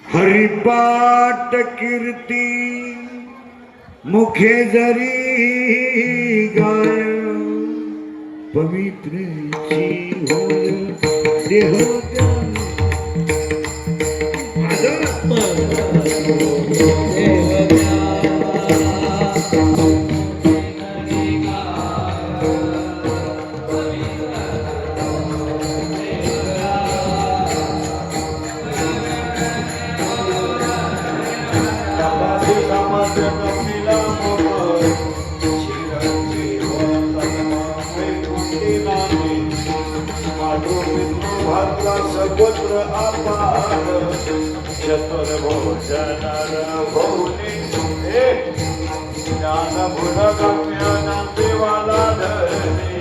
हरिपाठ कीर्ती मुखे जरी गाय पवित्रची होय देह सपुत्र अपार चतुर्भुजनर भौनी ज्ञान गुणगम्य नांदेवाला धरणी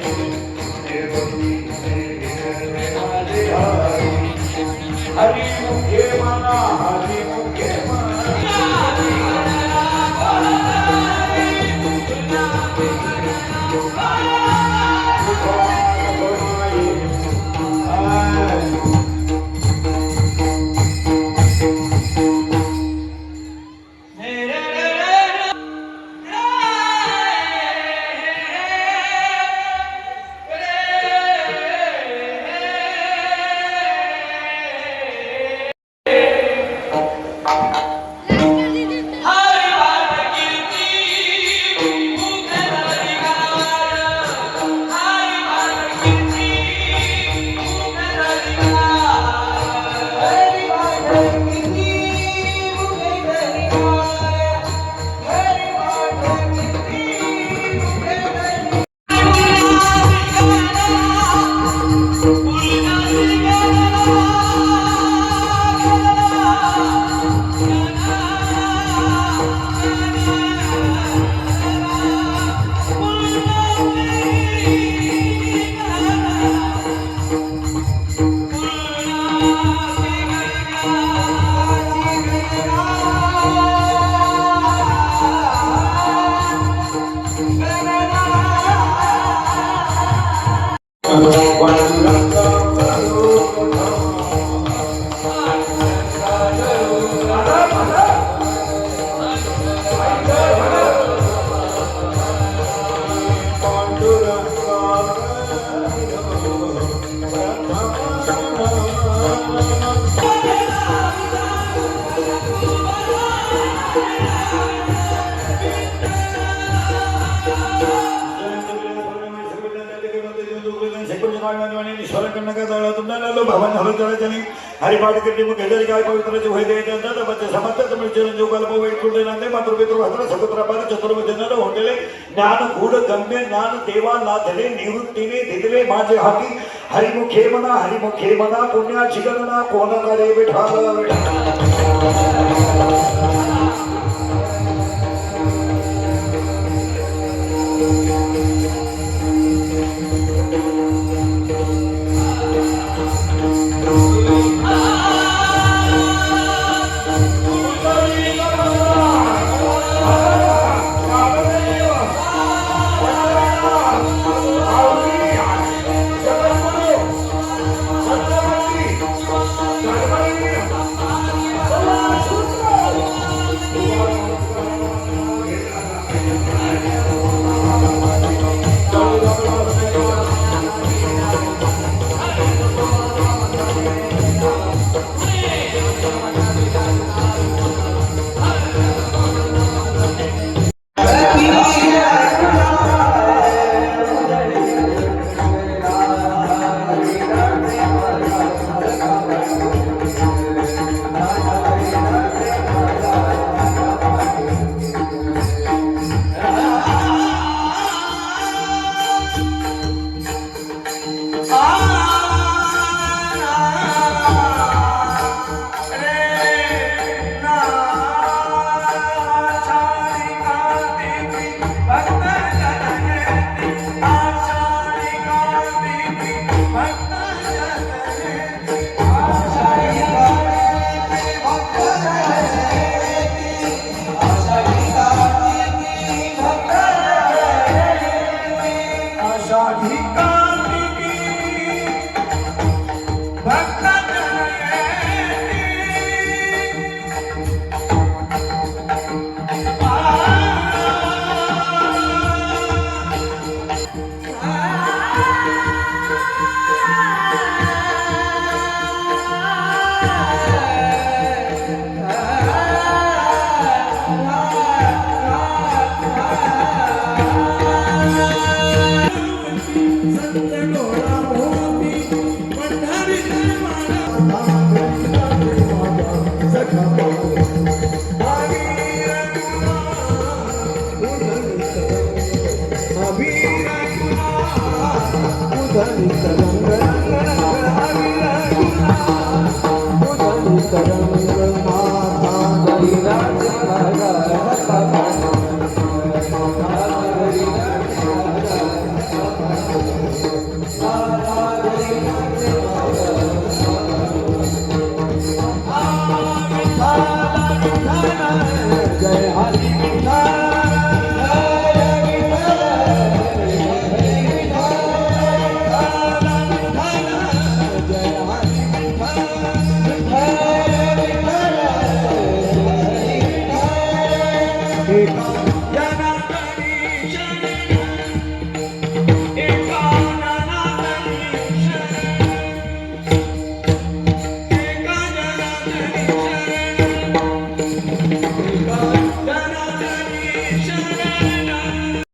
हरि मुखे मना हरि मुखे हरिपाठ करते मग घेतली काय पवित्राचे होय द्यायचं बच्चे समाजाचं म्हणजे चिरंजीव कल्प वैकुंठे नांदे मातृपितृ भाद्र सगोत्रापाद चतुर्भुजनाला होंडले ज्ञान गूढ गम्य ज्ञान देवा लाधले निवृत्तीने दिदले माझे हाती हरिमुखे मना पुण्याची गणना कोण करे विठाल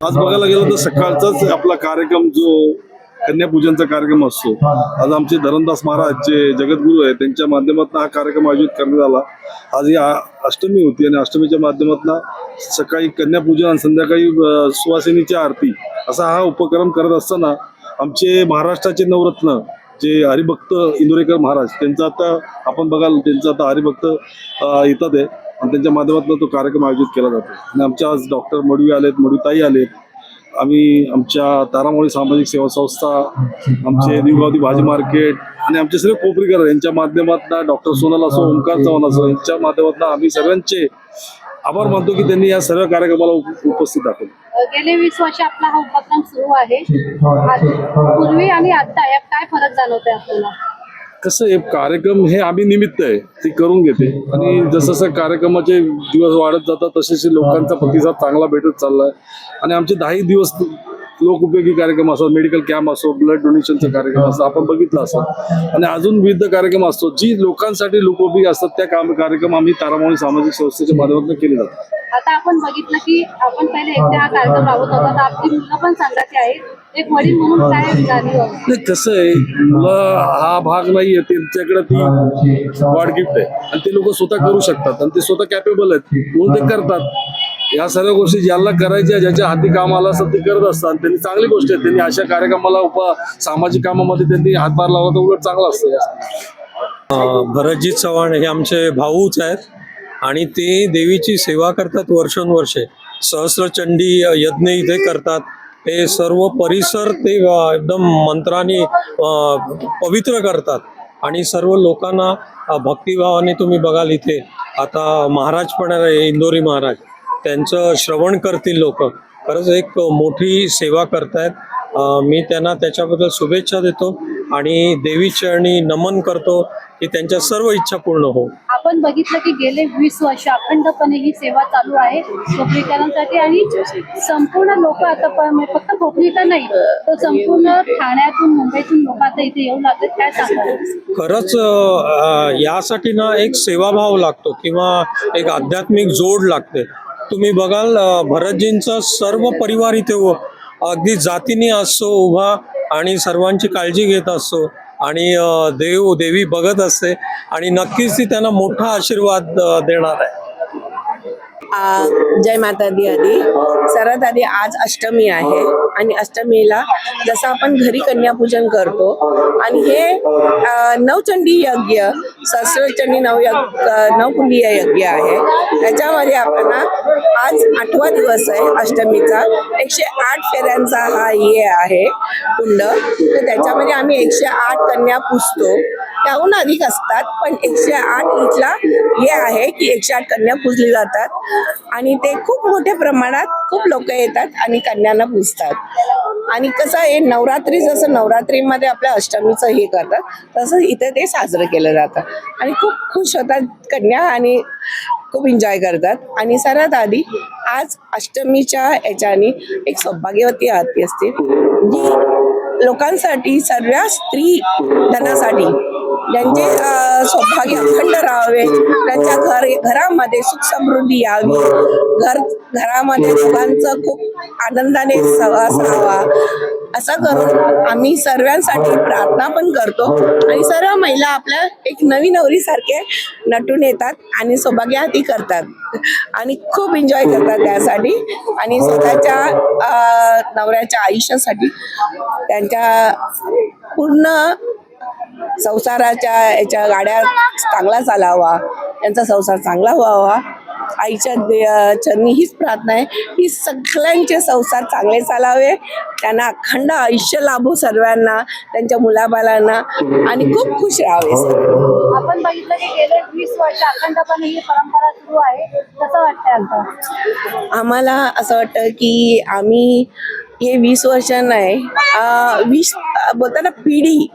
आज बघायला गेलं तर सकाळचाच आपला कार्यक्रम जो कन्यापूजनचा कार्यक्रम असतो, आज आमचे धरणदास महाराज जे जगद्गुरू आहे त्यांच्या माध्यमातून हा कार्यक्रम आयोजित करण्यात आला. आज ही अष्टमी होती आणि अष्टमीच्या माध्यमातून सकाळी कन्यापूजन आणि संध्याकाळी सुवासिनीची आरती असा हा उपक्रम करत असताना आमचे महाराष्ट्राचे नवरत्न जे हरिभक्त इंदुरेकर महाराज त्यांचा आता आपण बघाल त्यांचा आता हरिभक्त येतात आहे आणि त्यांच्या माध्यमातून तो कार्यक्रम आयोजित केला जातो. आणि आमच्या आज डॉक्टर मडवी आलेत, मडवीताई आलेत, आम्ही आमच्या तारामोळी सामाजिक सेवा संस्था, आमचे निवगावती भाजी मार्केट आणि आमचे सगळे कोपरीकर यांच्या माध्यमातून डॉक्टर सोनल असो, ओंकार चव्हाण असो यांच्या माध्यमातून आम्ही सगळ्यांचे आभार मानतो की त्यांनी या सर्व कार्यक्रमाला उपस्थित दाखवलं. गेले 20 वर्ष आपला हा उपक्रम सुरू आहे. पूर्वी आणि आता यात काय फरक जाणवतोय आपल्याला? कसं आहे, कार्यक्रम हे आम्ही निमित्त आहे ते करून घेते आणि जसं कार्यक्रमाचे दिवस वाढत जातात तसे लोकांचा प्रतिसाद चांगला भेटत चाललाय आणि आमचे 10 दिवस लोकउपयोगी कार्यक्रम असो, मेडिकल कॅम्प असो, ब्लड डोनेशनचा कार्यक्रम असो, आपण बघितलं असं आणि अजून विविध कार्यक्रम असतो जी लोकांसाठी लोकोपयोगी असतात. त्या कार्यक्रम आम्ही तारामणी सामाजिक संस्थेच्या माध्यमातून केले जातात. आता आपण बघितलं की आपण पहिले एकटे हा कार्यक्रम राबवत होता, तर आपली मुलं पण संघाची आहेत. एक वडील म्हणून काय जाणीव? नाही, कसं आहे, मुलं हा भाग नाहीये, त्यांच्याकडे ती गॉड गिफ्ट आहे आणि ते लोक स्वतः करू शकतात आणि ते स्वतः कॅपेबल आहेत म्हणून ते करतात. या सर्व गोष्टी ज्याला करायच्या, ज्याच्या हाती काम आला असतात ते करत असतात. त्यांनी चांगली गोष्ट आहे, त्यांनी अशा कार्यक्रमाला सामाजिक कामामध्ये त्यांनी हातभार लावला तर उलट चांगलं असतं. भरतजी चव्हाण हे आमचे भाऊच आहेत आणि ते देवीची सेवा करतात वर्षोनवर्षे. सहस्रचंडी यज्ञ इथे करतात. हे सर्व परिसर ते एकदम मंत्राने पवित्र करतात आणि सर्व लोकांना भक्तिभावाने तुम्ही बघाल इथे. आता महाराज पण आहे, इंदोरी महाराज, त्यांचं श्रवण करतील लोक. खरंच एक मोठी सेवा करतायत. मी त्यांना त्याच्याबद्दल शुभेच्छा देतो आणि देवी चरणी नमन करतो की त्यांच्या सर्व इच्छा पूर्ण हो. आपण बघितलं की गेले 20 वर्ष अखंडपणे ही सेवा चालू आहे खोपरीकरांसाठी आणि संपूर्ण लोक आता फक्त खोपरीकर नाही तर संपूर्ण ठाण्यातून, मुंबईतून लोक आता इथे येऊ लागतात. काय सांगाल? खरंच यासाठी ना एक सेवाभाव लागतो किंवा एक आध्यात्मिक जोड लागते. तुम्ही बघाल भरतजींचा सर्व परिवार इथे अगदी जातीने असतो उभा आणि सर्वांची काळजी घेत असतो आणि देवी बघत असते आणि नक्कीच ती त्यांना मोठा आशीर्वाद देणार आहे. जय माता दी. सर्वात आधी आज अष्टमी आहे आणि अष्टमीला जसं आपण घरी कन्यापूजन करतो आणि हे नवचंडी यज्ञ, सहस्रचंडी नवकुंडीय यज्ञ आहे. त्याच्यामध्ये आपण आज 8वा दिवस आहे अष्टमीचा. 108 फेऱ्यांचा हा हे आहे कुंड. तर त्याच्यामध्ये आम्ही 108 कन्या पूजतो. त्याहून अधिक असतात पण 108 इथला हे आहे की 108 कन्या पूजली जातात आणि ते खूप मोठ्या प्रमाणात खूप लोक येतात आणि कन्यांना पूजतात. आणि कसं आहे, नवरात्री जसं नवरात्रीमध्ये आपल्या अष्टमीचं हे करतात तसं इथे ते साजरं केलं जातं आणि खूप खुश होतात कन्या आणि खूप एन्जॉय करतात. आणि सर्वात आधी आज अष्टमीच्या याच्याने एक सौभाग्यवती आरती असते जी लोकांसाठी, सर्व स्त्री धनासाठी, ज्यांचे सौभाग्य अखंड राहावे, त्यांच्या घरामध्ये सुख समृद्धी यावी, घरामध्ये दोघांचं खूप आनंदाने सहवास राहावा, असं करून आम्ही सर्वांसाठी प्रार्थना पण करतो. आणि सर्व महिला आपल्या एक नवी नवरीसारखे नटून येतात आणि सौभाग्यवती करतात आणि खूप एन्जॉय करतात त्यासाठी आणि स्वतःच्या नवऱ्याच्या आयुष्यासाठी, त्यांच्या पूर्ण संसाराच्या याच्या गाड्या चांगला चालावा, त्यांचा संसार चांगला व्हावा. आईच्या चरणी हीच प्रार्थना आहे की सगळ्यांचे संसार चांगले चालावे, त्यांना अखंड आयुष्य लाभो सर्वांना, त्यांच्या मुलाबालांना आणि खूप खुश राहावे. आपण बघितलं की गेले 20 वर्ष अखंडपणे ही परंपरा सुरू आहे. कसं वाटतंय आता? आम्हाला असं वाटतं की आम्ही हे 20 वर्ष नाही, 20 बोलताना पिढी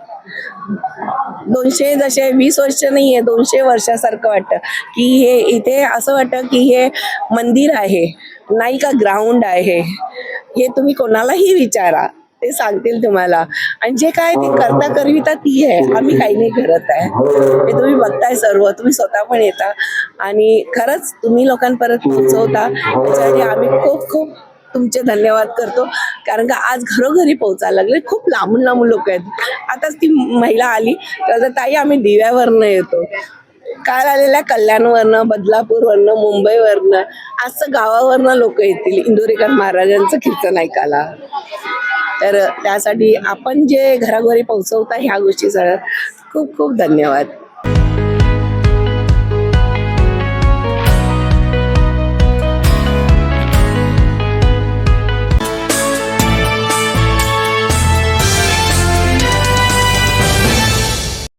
200 जसे 20 वर्ष नाहीये, 200 वर्षासारखं वाटतं की हे इथे असं वाटतं की हे मंदिर आहे नाही का ग्राउंड आहे. हे तुम्ही कोणालाही विचारा, ते सांगतील तुम्हाला. आणि जे काय ते करता करविता ती आहे, आम्ही काही नाही करत आहे. हे तुम्ही बघताय सर्व, तुम्ही स्वतः पण येता आणि खरंच तुम्ही लोकांपर्यंत पोहोचवता, त्याच्यासाठी आम्ही खूप खूप तुमचे धन्यवाद करतो. कारण का आज घरोघरी पोहोचायला लागले, खूप लांबून लांबून लोक आहेत. आताच ती महिला आली तर ताई आम्ही दिव्यावरनं येतो, काल आलेल्या कल्याणवरनं, बदलापूरवरनं, मुंबईवरनं, आजचं गावावरनं लोक येतील इंदोरीकर महाराजांचं कीर्तन ऐकायला. तर त्यासाठी आपण जे घरोघरी पोहोचवता ह्या गोष्टी सगळ्या खूप खूप धन्यवाद.